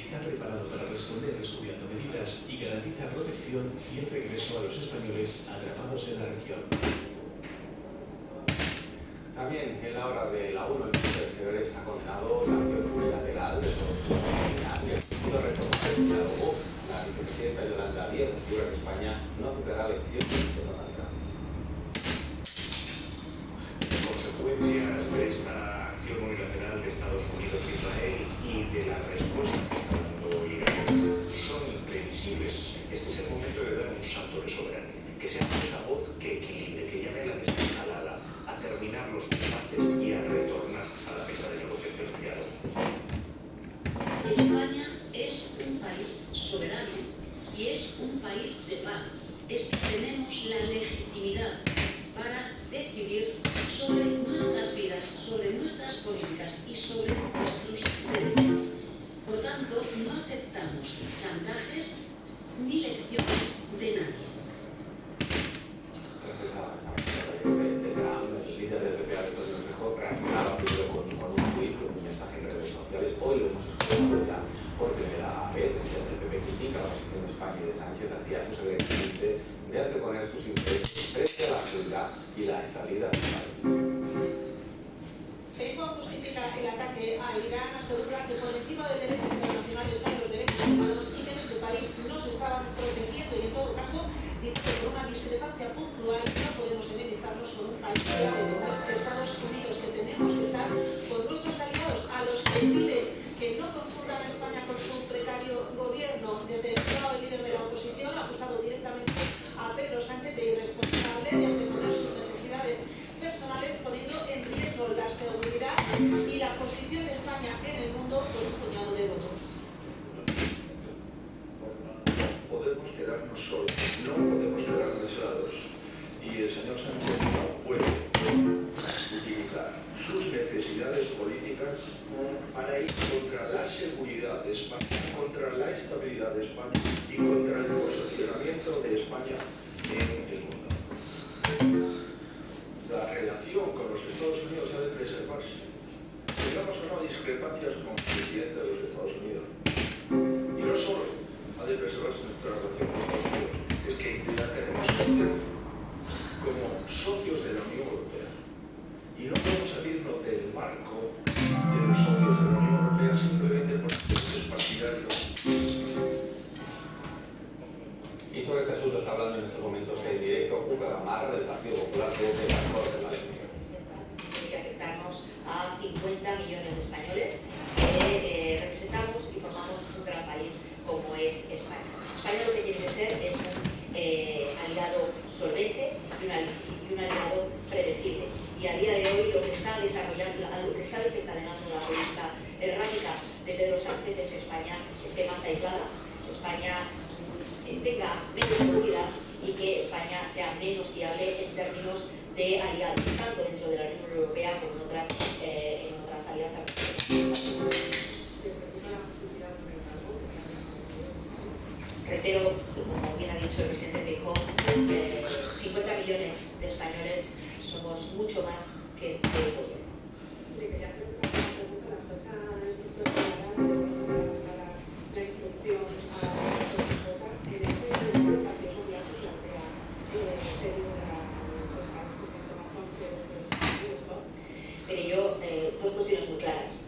está preparado para responder estudiando medidas y garantiza protección y el regreso a los españoles atrapados en la región. También en la hora de la ONU, el ministro de Exteriores ha condenado la acción unilateral de los y ha exigido reconocer el diálogo. La vicepresidenta Yolanda Díaz asegura que España no aceptará lecciones de Donald Trump. Consecuencias de esta acción unilateral de Estados Unidos e Israel y de la respuesta que está dando Irán son imprevisibles. Este es el momento de dar un salto de soberanía, que sea esa voz que equilibre, que llame a la desescalada, a terminar los combates y a retornar a la mesa de negociación y diálogo. España es un país soberano y es un país de paz. Es que tenemos la legitimidad para decidir sobre nuestras vidas, sobre nuestras políticas y sobre nuestros derechos. Por tanto, no aceptamos chantajes ni lecciones de nadie. Tras esa de Trump, el líder del PP, Alberto Núñez, reaccionaba primero con un tuit, con un mensaje en redes sociales. Hoy lo hemos escuchado ya por primera vez. El PP critica la posición de España y de Sánchez hacia su evidentemente de anteponer sus intereses frente a la seguridad y la estabilidad del país. Feijóo justifica el ataque a Irán, asegura que por encima del derecho internacional están los derechos humanos y que en este país no se estaban protegiendo y en todo caso dice que por una discrepancia puntual no podemos enemistarnos con un país clave como es Estados Unidos, que tenemos que estar con nuestros aliados, a los que pide que no confundan a España con su precario gobierno. Desde el lado, el líder de la oposición ha acusado directamente a Pedro Sánchez de irresponsable, de anteponer sus necesidades personales, poniendo en riesgo la seguridad y la posición de España en el mundo por un puñado de votos. Podemos quedarnos solos, no podemos quedarnos aislados. Y el señor Sánchez no puede utilizar sus necesidades políticas para ir contra la seguridad de España, contra la estabilidad de España y contra el posicionamiento de España en el mundo. La relación con los Estados Unidos ha de preservarse. Tengamos o no discrepancias con el presidente de los Estados Unidos. Y no solo ha de preservarse nuestra relación con Estados Unidos, es que la tenemos que hacer como socios de la Unión Europea. Y no podemos salirnos del marco de los socios de la Unión Europea simplemente por intereses partidarios. Y sobre este asunto está hablando en estos momentos en directo Cuca Gamarra del Partido Popular desde la Corte de Valencia. Tiene que afectarnos a 50 millones de españoles que representamos y formamos un gran país como es España. España lo que tiene que ser es un aliado solvente y un aliado predecible. Y a día de hoy lo que está desarrollando, lo que está desencadenando la política errática de Pedro Sánchez es que España esté más aislada, España tenga menos seguridad y que España sea menos fiable en términos de aliados, tanto dentro de la Unión Europea como en otras alianzas. Reitero, como bien ha dicho el presidente Feijóo, 50 millones de españoles somos mucho más que el gobierno. Mire, yo, dos cuestiones muy claras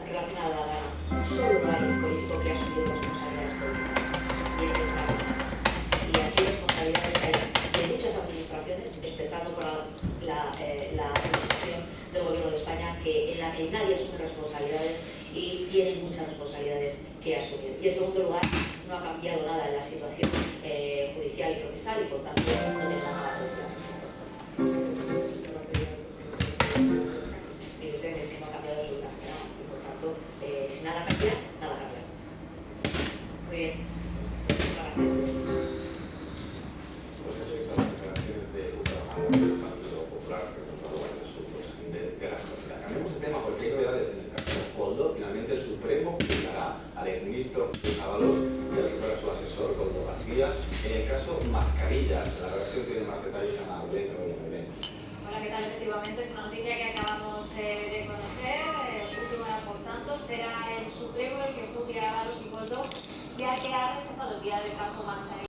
relacionadas a la gana. Solo hay un político que ha asumido responsabilidades políticas y es España. Y aquí responsabilidades hay de muchas administraciones, empezando por la administración del gobierno de España, en la que nadie asume responsabilidades y tiene muchas responsabilidades que asumir. Y en segundo lugar, no ha cambiado nada en la situación judicial y procesal y por tanto no tenemos nada que decir. Y ustedes que no ha cambiado absolutamente nada y por tanto, si nada cambia, nada cambia. Muy bien. Muchas gracias. Pues he visto las declaraciones de Cuca Gamarra del Partido Popular, preguntado varios asuntos de la actualidad. Cambiamos de tema porque hay novedades en el caso Koldo. Finalmente el Supremo juzgará al exministro Ábalos y al que fuera su asesor, Koldo García, en el caso Mascarillas. La redacción tiene más detalles a Ana Belén. Hola, ¿qué tal? Efectivamente, es una noticia que acabamos de conocer, última importancia. tanto, será el Supremo el que juzgue a los Ikoldo, ya que ha rechazado enviar el caso más